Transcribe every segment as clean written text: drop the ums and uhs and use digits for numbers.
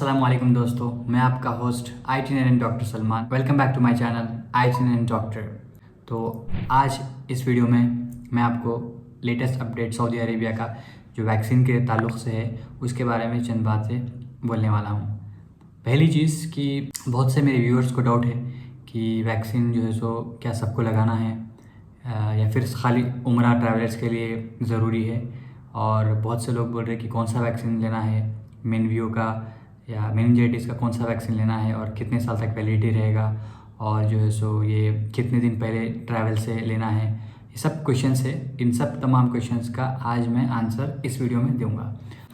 अस्सलाम वालेकुम दोस्तों, मैं आपका host ITNN doctor Salman. Welcome back to my channel ITNN doctor. तो आज इस वीडियो में मैं आपको लेटेस्ट अपडेट सऊदी अरेबिया का जो वैक्सीन के ताल्लुक़ से है उसके बारे में चंद बातें बोलने वाला हूँ। पहली चीज़ कि बहुत से मेरे व्यूअर्स को डाउट है कि वैक्सीन जो है सो क्या सबको लगाना है या फिर खाली उम्रा ट्रैवलर्स के लिए ज़रूरी है। और बहुत से लोग बोल रहे हैं कि कौन सा वैक्सीन लेना है, मेनवीओ का या मेनिंजाइटिस का कौन सा वैक्सीन लेना है और कितने साल तक वैलिडिटी रहेगा, और जो है सो ये कितने दिन पहले ट्रैवल से लेना है। ये सब क्वेश्चंस है। इन सब तमाम क्वेश्चंस का आज मैं आंसर इस वीडियो में दूंगा।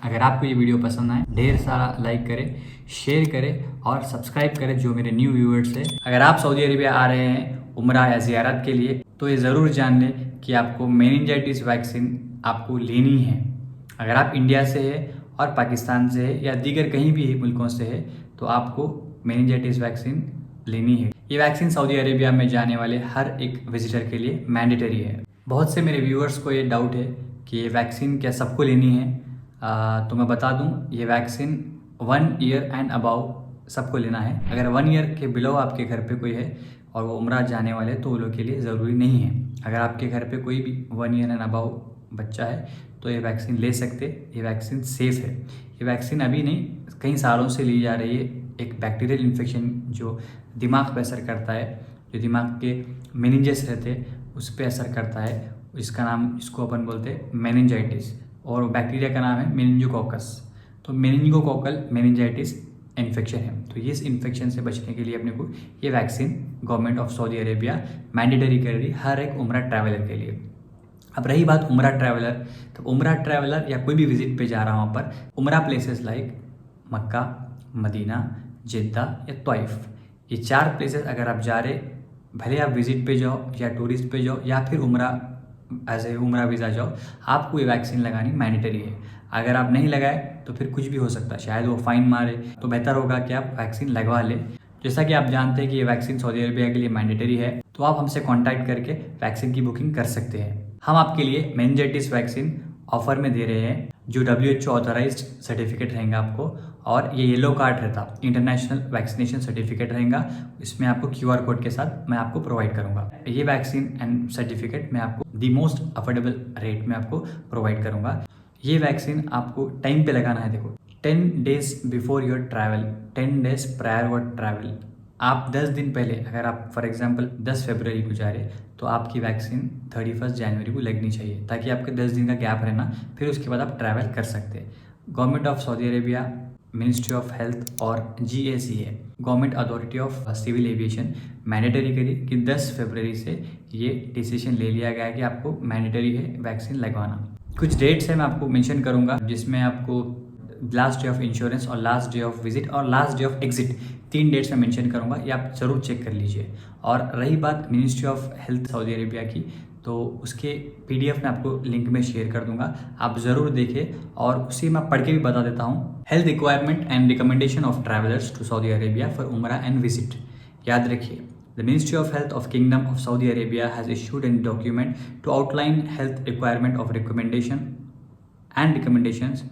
अगर आपको ये वीडियो पसंद आए ढेर सारा लाइक करें, शेयर करें और सब्सक्राइब करें जो मेरे न्यू व्यूअर्स है। अगर आप सऊदी अरेबिया आ रहे हैं उम्रा या ज़ियारत के लिए तो ये ज़रूर जान लें कि आपको मेनिंजाइटिस वैक्सीन आपको लेनी है। अगर आप इंडिया से है और पाकिस्तान से है या दीगर कहीं भी मुल्कों से है तो आपको मेनिंजाइटिस वैक्सीन लेनी है। ये वैक्सीन सऊदी अरेबिया में जाने वाले हर एक विजिटर के लिए मैंडेटरी है। बहुत से मेरे व्यूअर्स को ये डाउट है कि ये वैक्सीन क्या सबको लेनी है। तो मैं बता दूं, ये वैक्सीन 1 ईयर एंड अबाउ सबको लेना है। अगर 1 ईयर के बिलो आपके घर पे कोई है और वो उम्रा जाने वाले तो वो लोग के लिए ज़रूरी नहीं है। अगर आपके घर पे कोई भी 1 ईयर एंड अबाउ बच्चा है तो ये वैक्सीन ले सकते। ये वैक्सीन सेफ़ है। ये वैक्सीन अभी नहीं, कई सालों से ली जा रही है। एक बैक्टीरियल इन्फेक्शन जो दिमाग पर असर करता है, जो दिमाग के मेनिंजेस रहते हैं उस पर असर करता है, इसका नाम, इसको अपन बोलते हैं मेनिंजाइटिस, और बैक्टीरिया का नाम है मेनिंजोकोकस। तो मेनिंजोकोकल मेनिंजाइटिस इन्फेक्शन है। तो इस इन्फेक्शन से बचने के लिए अपने को ये vaccine government of Saudi Arabia mandatory कर रही हर एक उम्रा ट्रैवलर के लिए। अब रही बात उम्रा ट्रैवलर, तो उम्रा ट्रैवलर या कोई भी विजिट पे जा रहा वहाँ पर उम्रा प्लेसेस लाइक मक्का, मदीना, जिद्दा या तवाइफ, ये 4 प्लेसेस अगर आप जा रहे, भले आप विजिट पे जाओ या टूरिस्ट पे जाओ या फिर उम्रा एज ए उम्रा वीज़ा जाओ, आपको ये वैक्सीन लगानी मैंडेटरी है। अगर आप नहीं लगाए तो फिर कुछ भी हो सकता है, शायद वो फाइन मारे। तो बेहतर होगा कि आप वैक्सीन लगवा लें। जैसा कि आप जानते हैं कि ये वैक्सीन सऊदी अरेबिया के लिए मैंडेटरी है, तो आप हमसे कांटेक्ट करके वैक्सीन की बुकिंग कर सकते हैं। हम आपके लिए मेनिंजाइटिस वैक्सीन ऑफर में दे रहे हैं जो WHO ऑथराइज्ड सर्टिफिकेट रहेगा आपको, और ये येलो कार्ड रहता, इंटरनेशनल वैक्सीनेशन सर्टिफिकेट रहेगा। इसमें आपको QR कोड के साथ मैं आपको प्रोवाइड करूंगा। ये वैक्सीन एंड सर्टिफिकेट मैं आपको दी मोस्ट अफोर्डेबल रेट में आपको प्रोवाइड करूंगा। ये वैक्सीन आपको टाइम पे लगाना है। देखो, 10 days before your travel, 10 days prior your travel, आप 10 दिन पहले, अगर आप फॉर एग्जांपल 10 फरवरी को जा रहे तो आपकी वैक्सीन 31 जनवरी को लगनी चाहिए, ताकि आपके 10 दिन का गैप रहना, फिर उसके बाद आप ट्रैवल कर सकते हैं। Government of Saudi Arabia, ministry of health और GACA, government authority of civil aviation mandatory करी कि 10 फरवरी से ये डिसीजन ले लिया गया है कि आपको मैंडेटरी है वैक्सीन लगवाना। कुछ डेट्स है मैं आपको मेंशन करूंगा, जिसमें आपको लास्ट डे ऑफ इंश्योरेंस और लास्ट डे ऑफ विजिट और last day of exit, 3 dates में मेंशन करूंगा, ये आप ज़रूर चेक कर लीजिए। और रही बात ministry of health Saudi Arabia की, तो उसके PDF मैं आपको लिंक में शेयर कर दूंगा, आप ज़रूर देखें और उसी मैं पढ़ के भी बता देता हूँ। Health requirement and recommendation of travellers to Saudi Arabia for Umrah and visit. याद रखिए, The Ministry of Health of Kingdom of Saudi Arabia has issued a document to outline health requirement of recommendation and recommendations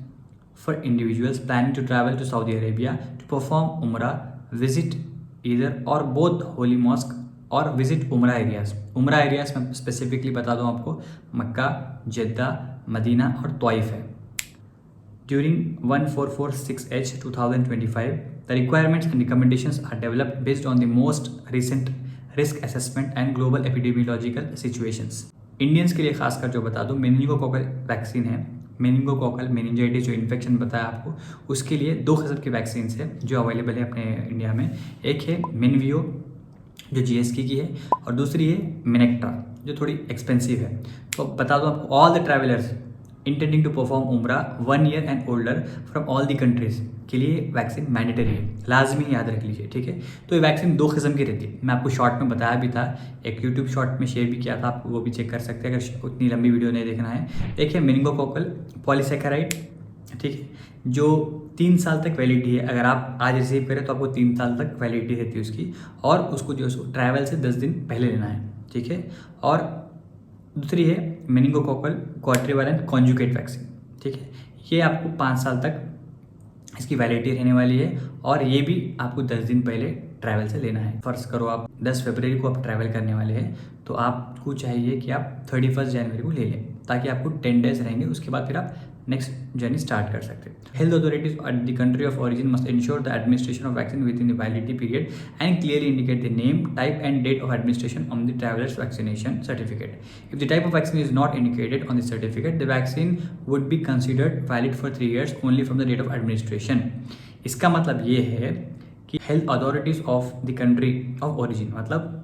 for individuals planning to travel to Saudi Arabia to perform Umrah, visit either or both holy mosque और visit Umrah areas। Umrah areas में specifically बता दूँ आपको, मक्का, जिद्दा, Medina और तवाइफ है। During 1446H 2025, the requirements and recommendations are developed based on the most recent risk assessment and global epidemiological situations। Indians के लिए खासकर जो बता दूं, मेनिंगोकोकल वैक्सीन है। मेनिंगोकोकल मेनिंजाइटिस जो इन्फेक्शन बताया आपको, उसके लिए 2 किस्म की वैक्सीन है जो अवेलेबल है अपने इंडिया में। एक है मेनवीओ जो GSK की है, और दूसरी है मिनेक्ट्रा जो थोड़ी एक्सपेंसिव है। तो बता दूं आपको, all the travellers intending to perform Umrah 1 year and older from all the countries के लिए वैक्सीन मैंडेटरी है, लाजमी याद रख लीजिए, ठीक है। तो ये वैक्सीन 2 किस्म की रहती है, मैं आपको शॉर्ट में बताया भी था, एक यूट्यूब शॉर्ट में शेयर भी किया था, आप वो भी चेक कर सकते हैं अगर उतनी लंबी वीडियो नहीं देखना है। देखिए, मेनिंगोकोकल पॉलीसैकेराइड, ठीक है, जो 3 साल तक वैलिडिटी है। अगर आप आज रिसीव करें तो आपको 3 साल तक वैलिडिटी रहती है उसकी, और उसको जो ट्रैवल से 10 दिन पहले लेना है, ठीक है। और दूसरी है मेनिंगोकोकल क्वाड्रिवैलेंट कॉन्जुगेट वैक्सीन, ठीक है, ये आपको 5 साल तक इसकी वैलिडिटी रहने वाली है और ये भी आपको 10 दिन पहले ट्रैवल से लेना है। फर्ज करो आप 10 फरवरी को आप ट्रैवल करने वाले हैं तो आपको चाहिए कि आप 31 जनवरी को ले लें ताकि आपको 10 डेज रहेंगे, उसके बाद फिर आप नेक्स्ट जर्नी स्टार्ट कर सकते हैं। Health authorities at the country of origin must ensure the administration of vaccine within the validity period and clearly indicate the name, type and date of administration on the travellers vaccination certificate. If the type of vaccine is not indicated on the certificate, the vaccine would be considered valid for 3 years only from the date of administration. इसका मतलब ये है कि health authorities of the country of origin, मतलब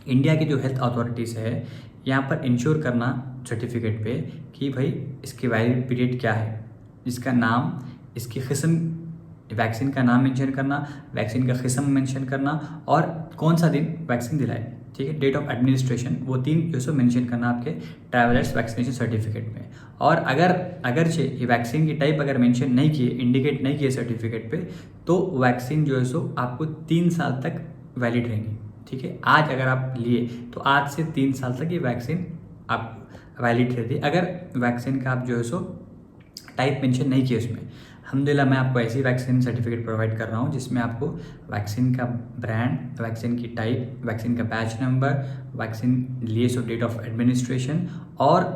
India की जो health authorities है, यहाँ पर इंश्योर करना सर्टिफिकेट पे कि भाई इसकी वैलिड पीरियड क्या है, इसका नाम, इसकी किस्म, वैक्सीन का नाम मेंशन करना, वैक्सीन का किस्म मेंशन करना और कौन सा दिन वैक्सीन दिलाए, ठीक है, डेट ऑफ एडमिनिस्ट्रेशन, वो 3 जो सो मेंशन करना आपके ट्रैवलर्स वैक्सीनेशन सर्टिफिकेट में। और अगरचे ये वैक्सीन की टाइप अगर मेंशन नहीं किए, इंडिकेट नहीं किए सर्टिफिकेट पे, तो वैक्सीन जो है सो आपको 3 साल तक वैलिड रहेंगी, ठीक है। आज अगर आप लिए तो आज से 3 साल तक ये वैक्सीन आप वैलिड रहती है। अगर वैक्सीन का आप जो है सो टाइप मेंशन नहीं किए उसमें, अल्हम्दुलिल्लाह मैं आपको ऐसी वैक्सीन सर्टिफिकेट प्रोवाइड कर रहा हूँ जिसमें आपको वैक्सीन का ब्रांड, वैक्सीन की टाइप, वैक्सीन का बैच नंबर, वैक्सीन लिए सो डेट ऑफ एडमिनिस्ट्रेशन और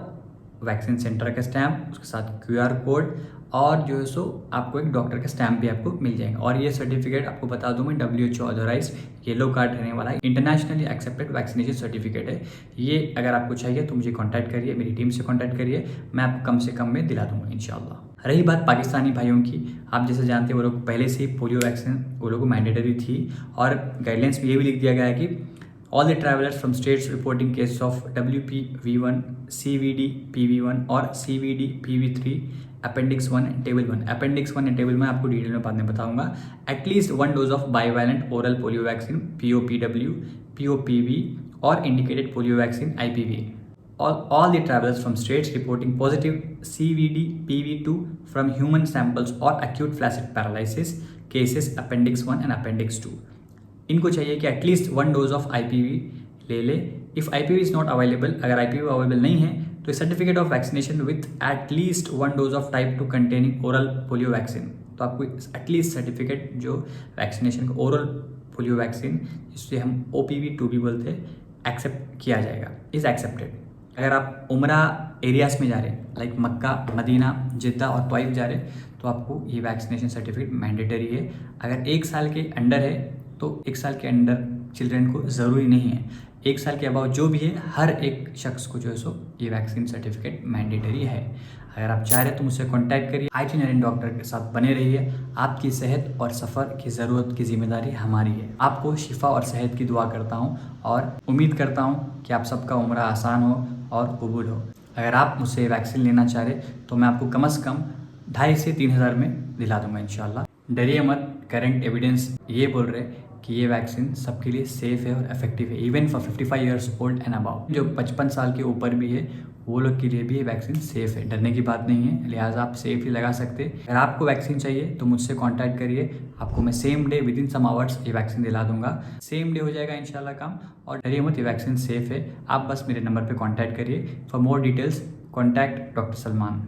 वैक्सीन सेंटर का स्टैम्प, उसके साथ QR कोड और जो है सो आपको एक डॉक्टर का स्टैम्प भी आपको मिल जाएगा। और ये सर्टिफिकेट आपको बता दूं मैं WHO ऑथोराइज्ड येलो कार्ड रहने वाला है, इंटरनेशनली एक्सेप्टेड वैक्सीनेशन सर्टिफिकेट है। ये अगर आपको चाहिए तो मुझे कॉन्टैक्ट करिए, मेरी टीम से कॉन्टैक्ट करिए, मैं आपको कम से कम में दिला दूंगा इंशाल्लाह। रही बात पाकिस्तानी भाइयों की, आप जैसे जानते हैं वो लोग पहले से ही पोलियो वैक्सीन वो लोगों को मैंडेटरी थी और गाइडलाइंस में ये भी लिख दिया गया है कि all the travelers from states reporting cases of WPV1, CVD-PV1 और CVD-PV3 appendix 1 and table 1। Appendix 1 and table में आपको डिटेल में बाद में बताऊंगा। At least 1 dose of bivalent oral polio vaccine POPW, POPV और indicated polio vaccine IPV। All the travelers from states reporting positive CVD-PV2 from human samples or acute flaccid paralysis cases Appendix 1 and Appendix 2। इनको चाहिए कि at least 1 dose of IPV ले ले। If IPV is not available, अगर IPV available नहीं है तो certificate of vaccination with at least 1 dose of type 2 containing oral polio vaccine. तो आपको एटलीस्ट सर्टिफिकेट जो वैक्सीनेशन का ओरल पोलियो वैक्सीन, जिससे हम OPV2 बोलते हैं, एक्सेप्ट किया जाएगा, इज़ एक्सेप्टेड। अगर आप उम्रा एरियाज़ में जा रहे हैं लाइक मक्का, मदीना, जिद्दा और तवाइफ जा रहे हैं तो आपको ये वैक्सीनेशन सर्टिफिकेट मैंडेटरी है। अगर 1 साल के अंडर है तो 1 साल के अंडर चिल्ड्रन को ज़रूरी नहीं है, 1 साल के अबाउ जो भी है हर एक शख्स को जो है सो ये वैक्सीन सर्टिफिकेट मैंडेटरी है। अगर आप चाह रहे हैं तो मुझसे कांटेक्ट करिए, IT डॉक्टर के साथ बने रहिए। आपकी सेहत और सफ़र की ज़रूरत की जिम्मेदारी हमारी है। आपको शिफा और सेहत की दुआ करता हूँ और उम्मीद करता हूँ कि आप सबका उम्र आसान हो और कबूल हो। अगर आप मुझसे वैक्सीन लेना चाह रहे तो मैं आपको कम से कम 2,500 से 3,000 में दिला दूंगा इंशाल्लाह। डरिए मत, करंट एविडेंस ये बोल रहे कि ये वैक्सीन सबके लिए सेफ़ है और इफेक्टिव है, even for 55 years old and above. जो 55 साल के ऊपर भी है वो लोग के लिए भी ये वैक्सीन सेफ़ है, डरने की बात नहीं है, लिहाजा आप सेफ ही लगा सकते हैं। अगर आपको वैक्सीन चाहिए तो मुझसे कांटेक्ट करिए, आपको मैं same day within some hours ये वैक्सीन दिला दूंगा। सेम डे हो जाएगा इंशाल्लाह काम। और डरिए मत, ये वैक्सीन सेफ़ है, आप बस मेरे नंबर पर कॉन्टैक्ट करिए। For more details contact doctor Salman.